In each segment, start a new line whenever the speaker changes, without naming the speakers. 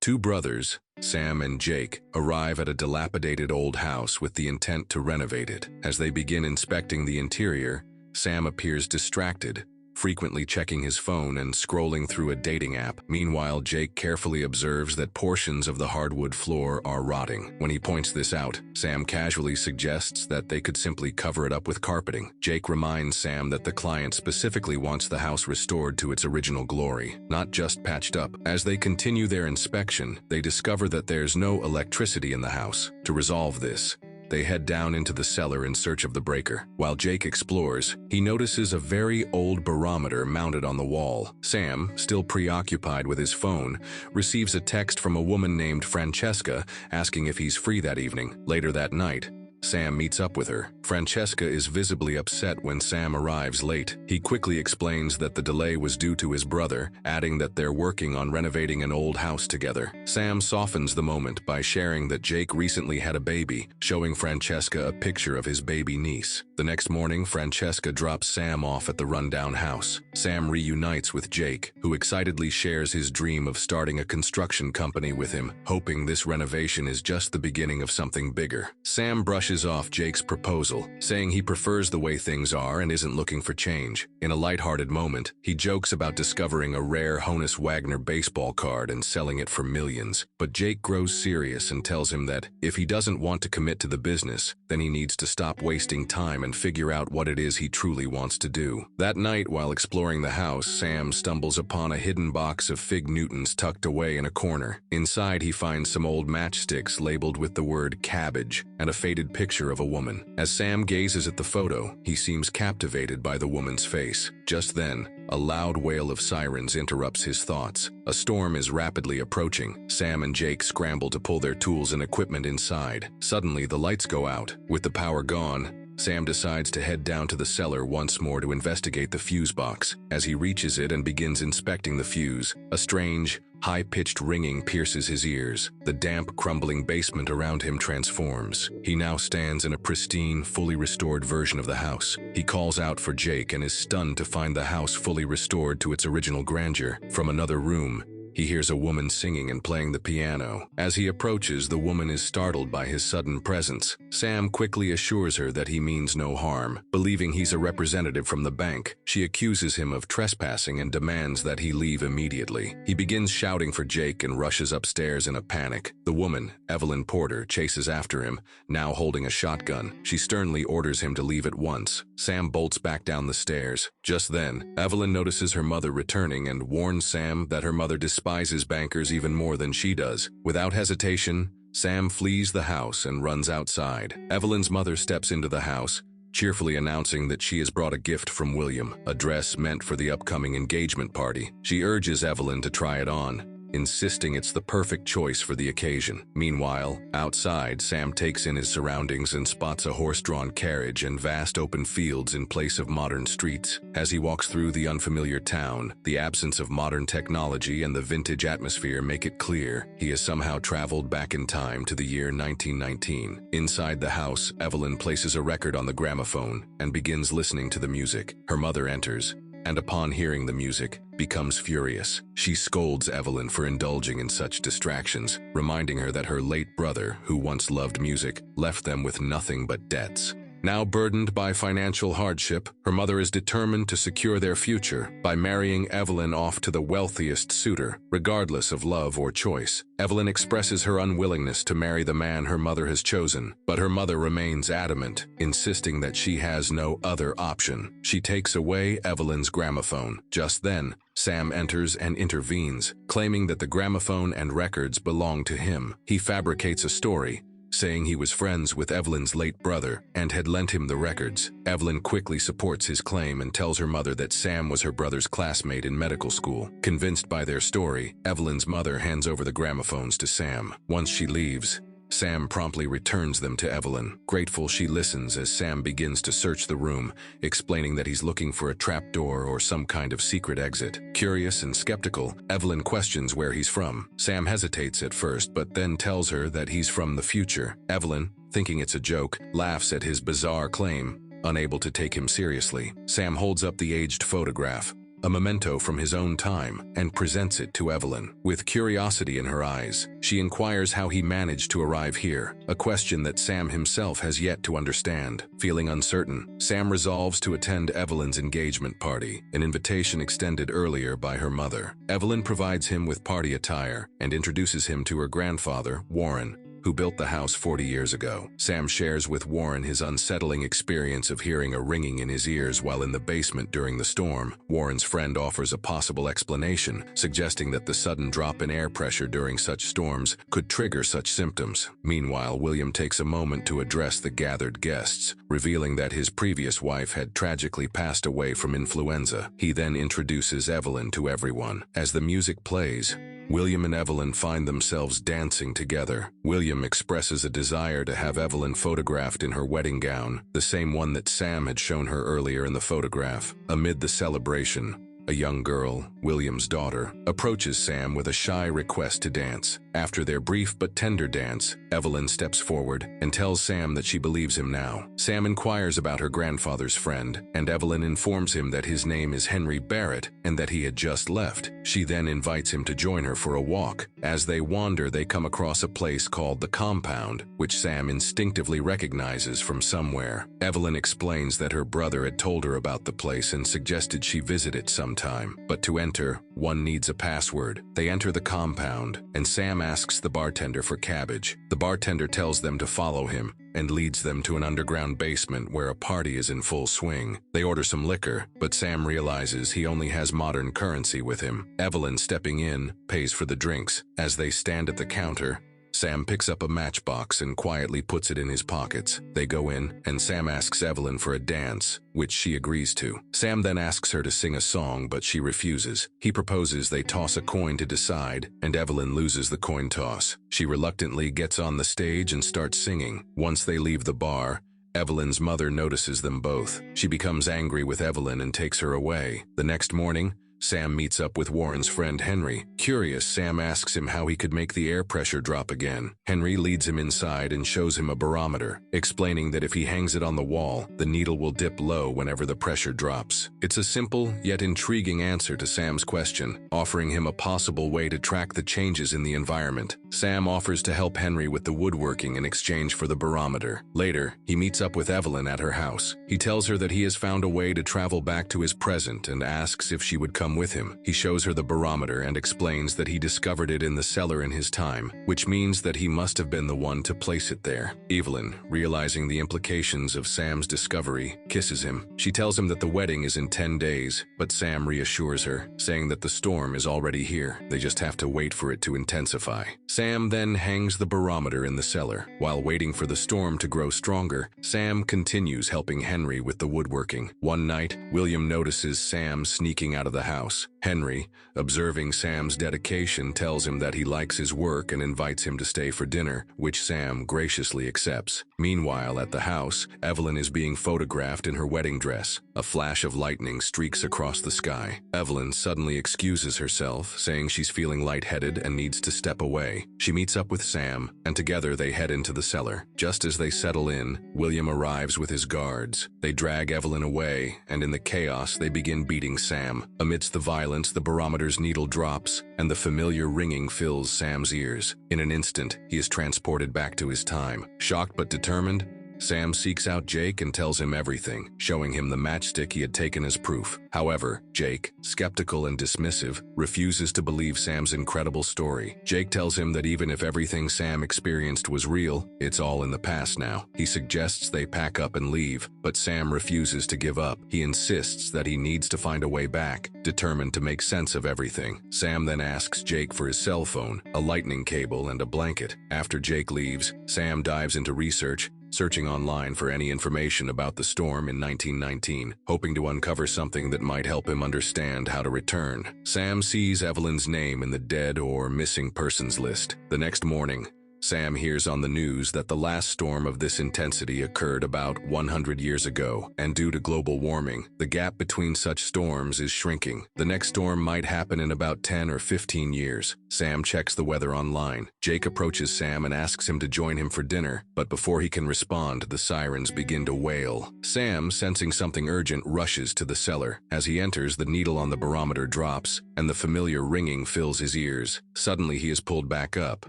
Two brothers, Sam and Jake, arrive at a dilapidated old house with the intent to renovate it. As they begin inspecting the interior, Sam appears distracted, frequently checking his phone and scrolling through a dating app. Meanwhile, Jake carefully observes that portions of the hardwood floor are rotting. When he points this out, Sam casually suggests that they could simply cover it up with carpeting. Jake reminds Sam that the client specifically wants the house restored to its original glory, not just patched up. As they continue their inspection, they discover that there's no electricity in the house. To resolve this, they head down into the cellar in search of the breaker. While Jake explores, he notices a very old barometer mounted on the wall. Sam, still preoccupied with his phone, receives a text from a woman named Francesca asking if he's free that evening. Later that night, Sam meets up with her. Francesca is visibly upset when Sam arrives late. He quickly explains that the delay was due to his brother, adding that they're working on renovating an old house together. Sam softens the moment by sharing that Jake recently had a baby, showing Francesca a picture of his baby niece. The next morning, Francesca drops Sam off at the rundown house. Sam reunites with Jake, who excitedly shares his dream of starting a construction company with him, hoping this renovation is just the beginning of something bigger. Sam brushes off Jake's proposal, saying he prefers the way things are and isn't looking for change. In a lighthearted moment, he jokes about discovering a rare Honus Wagner baseball card and selling it for millions. But Jake grows serious and tells him that if he doesn't want to commit to the business, then he needs to stop wasting time and figure out what it is he truly wants to do. That night, while exploring the house, Sam stumbles upon a hidden box of fig Newtons tucked away in a corner. Inside, he finds some old matchsticks labeled with the word cabbage and a faded picture of a woman. As Sam gazes at the photo, he seems captivated by the woman's face. Just then, a loud wail of sirens interrupts his thoughts. A storm is rapidly approaching. Sam and Jake scramble to pull their tools and equipment inside. Suddenly, the lights go out. With the power gone, Sam decides to head down to the cellar once more to investigate the fuse box. As he reaches it and begins inspecting the fuse, a strange, high-pitched ringing pierces his ears. The damp, crumbling basement around him transforms. He now stands in a pristine, fully restored version of the house. He calls out for Jake and is stunned to find the house fully restored to its original grandeur. From another room, he hears a woman singing and playing the piano. As he approaches, the woman is startled by his sudden presence. Sam quickly assures her that he means no harm. Believing he's a representative from the bank, she accuses him of trespassing and demands that he leave immediately. He begins shouting for Jake and rushes upstairs in a panic. The woman, Evelyn Porter, chases after him, now holding a shotgun. She sternly orders him to leave at once. Sam bolts back down the stairs. Just then, Evelyn notices her mother returning and warns Sam that her mother despises bankers even more than she does. Without hesitation, Sam flees the house and runs outside. Evelyn's mother steps into the house, cheerfully announcing that she has brought a gift from William, a dress meant for the upcoming engagement party. She urges Evelyn to try it on, insisting it's the perfect choice for the occasion. Meanwhile, outside, Sam takes in his surroundings and spots a horse-drawn carriage and vast open fields in place of modern streets. As he walks through the unfamiliar town, the absence of modern technology and the vintage atmosphere make it clear he has somehow traveled back in time to the year 1919. Inside the house, Evelyn places a record on the gramophone and begins listening to the music. Her mother enters, and upon hearing the music, becomes furious. She scolds Evelyn for indulging in such distractions, reminding her that her late brother, who once loved music, left them with nothing but debts. Now burdened by financial hardship, her mother is determined to secure their future by marrying Evelyn off to the wealthiest suitor, regardless of love or choice. Evelyn expresses her unwillingness to marry the man her mother has chosen, but her mother remains adamant, insisting that she has no other option. She takes away Evelyn's gramophone. Just then, Sam enters and intervenes, claiming that the gramophone and records belong to him. He fabricates a story, saying he was friends with Evelyn's late brother and had lent him the records. Evelyn quickly supports his claim and tells her mother that Sam was her brother's classmate in medical school. Convinced by their story, Evelyn's mother hands over the gramophones to Sam. Once she leaves, Sam promptly returns them to Evelyn. Grateful, she listens as Sam begins to search the room, explaining that he's looking for a trapdoor or some kind of secret exit. Curious and skeptical, Evelyn questions where he's from. Sam hesitates at first, but then tells her that he's from the future. Evelyn, thinking it's a joke, laughs at his bizarre claim, unable to take him seriously. Sam holds up the aged photograph, a memento from his own time, and presents it to Evelyn. With curiosity in her eyes, she inquires how he managed to arrive here, a question that Sam himself has yet to understand. Feeling uncertain, Sam resolves to attend Evelyn's engagement party, an invitation extended earlier by her mother. Evelyn provides him with party attire and introduces him to her grandfather, Warren, who built the house 40 years ago. Sam shares with Warren his unsettling experience of hearing a ringing in his ears while in the basement during the storm. Warren's friend offers a possible explanation, suggesting that the sudden drop in air pressure during such storms could trigger such symptoms. Meanwhile, William takes a moment to address the gathered guests, revealing that his previous wife had tragically passed away from influenza. He then introduces Evelyn to everyone. As the music plays, William and Evelyn find themselves dancing together. William expresses a desire to have Evelyn photographed in her wedding gown, the same one that Sam had shown her earlier in the photograph. Amid the celebration, a young girl, William's daughter, approaches Sam with a shy request to dance. After their brief but tender dance, Evelyn steps forward and tells Sam that she believes him now. Sam inquires about her grandfather's friend, and Evelyn informs him that his name is Henry Barrett and that he had just left. She then invites him to join her for a walk. As they wander, they come across a place called the Compound, which Sam instinctively recognizes from somewhere. Evelyn explains that her brother had told her about the place and suggested she visit it sometime. But to enter, one needs a password. They enter the compound, and Sam asks the bartender for cabbage. The bartender tells them to follow him and leads them to an underground basement where a party is in full swing. They order some liquor, but Sam realizes he only has modern currency with him. Evelyn, stepping in, pays for the drinks. As they stand at the counter, Sam picks up a matchbox and quietly puts it in his pockets. They go in, and Sam asks Evelyn for a dance, which she agrees to. Sam then asks her to sing a song, but she refuses. He proposes they toss a coin to decide, and Evelyn loses the coin toss. She reluctantly gets on the stage and starts singing. Once they leave the bar, Evelyn's mother notices them both. She becomes angry with Evelyn and takes her away. The next morning, Sam meets up with Warren's friend Henry. Curious, Sam asks him how he could make the air pressure drop again. Henry leads him inside and shows him a barometer, explaining that if he hangs it on the wall, the needle will dip low whenever the pressure drops. It's a simple yet intriguing answer to Sam's question, offering him a possible way to track the changes in the environment. Sam offers to help Henry with the woodworking in exchange for the barometer. Later, he meets up with Evelyn at her house. He tells her that he has found a way to travel back to his present and asks if she would come with him. He shows her the barometer and explains that he discovered it in the cellar in his time, which means that he must have been the one to place it there. Evelyn, realizing the implications of Sam's discovery, kisses him. She tells him that the wedding is in 10 days, but Sam reassures her, saying that the storm is already here. They just have to wait for it to intensify. Sam then hangs the barometer in the cellar. While waiting for the storm to grow stronger, Sam continues helping Henry with the woodworking. One night, William notices Sam sneaking out of the house. Henry, observing Sam's dedication, tells him that he likes his work and invites him to stay for dinner, which Sam graciously accepts. Meanwhile, at the house, Evelyn is being photographed in her wedding dress. A flash of lightning streaks across the sky. Evelyn suddenly excuses herself, saying she's feeling lightheaded and needs to step away. She meets up with Sam, and together they head into the cellar. Just as they settle in, William arrives with his guards. They drag Evelyn away, and in the chaos, they begin beating Sam. Amidst the violence, the barometer's needle drops, and the familiar ringing fills Sam's ears. In an instant, he is transported back to his time. Shocked but determined, Sam seeks out Jake and tells him everything, showing him the matchstick he had taken as proof. However, Jake, skeptical and dismissive, refuses to believe Sam's incredible story. Jake tells him that even if everything Sam experienced was real, it's all in the past now. He suggests they pack up and leave, but Sam refuses to give up. He insists that he needs to find a way back, determined to make sense of everything. Sam then asks Jake for his cell phone, a lightning cable, and a blanket. After Jake leaves, Sam dives into research, searching online for any information about the storm in 1919, hoping to uncover something that might help him understand how to return. Sam sees Evelyn's name in the dead or missing persons list. The next morning, Sam hears on the news that the last storm of this intensity occurred about 100 years ago, and due to global warming, the gap between such storms is shrinking. The next storm might happen in about 10 or 15 years. Sam checks the weather online. Jake approaches Sam and asks him to join him for dinner, but before he can respond, the sirens begin to wail. Sam, sensing something urgent, rushes to the cellar. As he enters, the needle on the barometer drops, and the familiar ringing fills his ears. Suddenly, he is pulled back up,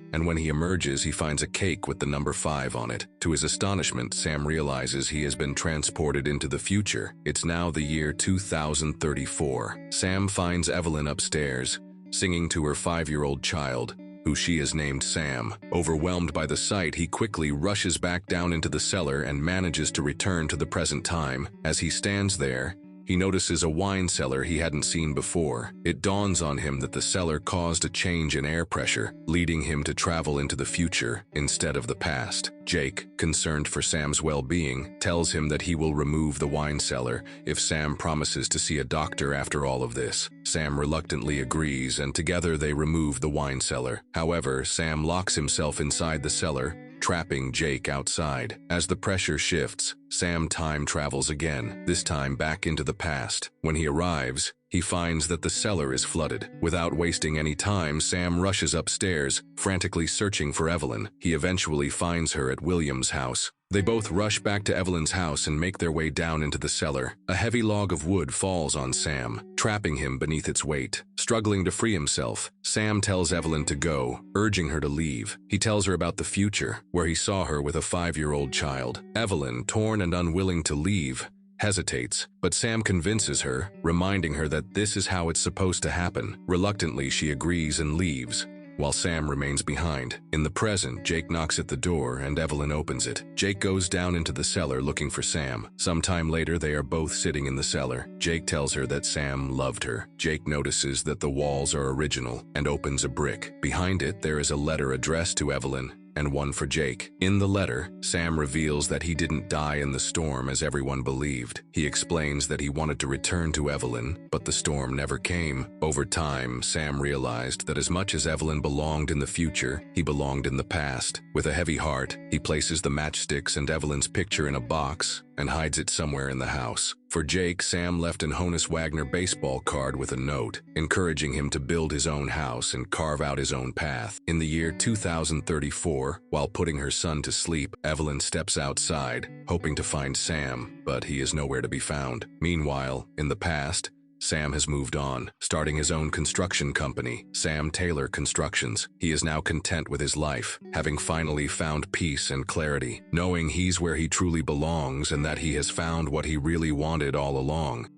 and when he emerges, he finds a cake with the number 5 on it. To his astonishment, Sam realizes he has been transported into the future. It's now the year 2034. Sam finds Evelyn upstairs, singing to her 5-year-old child, who she has named Sam. Overwhelmed by the sight, he quickly rushes back down into the cellar and manages to return to the present time. As he stands there, he notices a wine cellar he hadn't seen before. It dawns on him that the cellar caused a change in air pressure, leading him to travel into the future instead of the past. Jake, concerned for Sam's well-being, tells him that he will remove the wine cellar if Sam promises to see a doctor after all of this. Sam reluctantly agrees, and together they remove the wine cellar. However, Sam locks himself inside the cellar, trapping Jake outside. As the pressure shifts, Sam time travels again, this time back into the past. When he arrives, he finds that the cellar is flooded. Without wasting any time, Sam rushes upstairs, frantically searching for Evelyn. He eventually finds her at William's house. They both rush back to Evelyn's house and make their way down into the cellar. A heavy log of wood falls on Sam, trapping him beneath its weight. Struggling to free himself, Sam tells Evelyn to go, urging her to leave. He tells her about the future, where he saw her with a 5-year-old child. Evelyn, torn and unwilling to leave, hesitates, but Sam convinces her, reminding her that this is how it's supposed to happen. Reluctantly, she agrees and leaves, while Sam remains behind. In the present, Jake knocks at the door and Evelyn opens it. Jake goes down into the cellar looking for Sam. Sometime later, they are both sitting in the cellar. Jake tells her that Sam loved her. Jake notices that the walls are original and opens a brick. Behind it, there is a letter addressed to Evelyn and one for Jake. In the letter, Sam reveals that he didn't die in the storm as everyone believed. He explains that he wanted to return to Evelyn, but the storm never came. Over time, Sam realized that as much as Evelyn belonged in the future, he belonged in the past. With a heavy heart, he places the matchsticks and Evelyn's picture in a box and hides it somewhere in the house. For Jake, Sam left an Honus Wagner baseball card with a note, encouraging him to build his own house and carve out his own path. In the year 2034, while putting her son to sleep, Evelyn steps outside, hoping to find Sam, but he is nowhere to be found. Meanwhile, in the past, Sam has moved on, starting his own construction company, Sam Taylor Constructions. He is now content with his life, having finally found peace and clarity, knowing he's where he truly belongs and that he has found what he really wanted all along.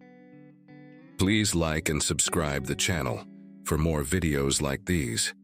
Please like and subscribe the channel for more videos like these.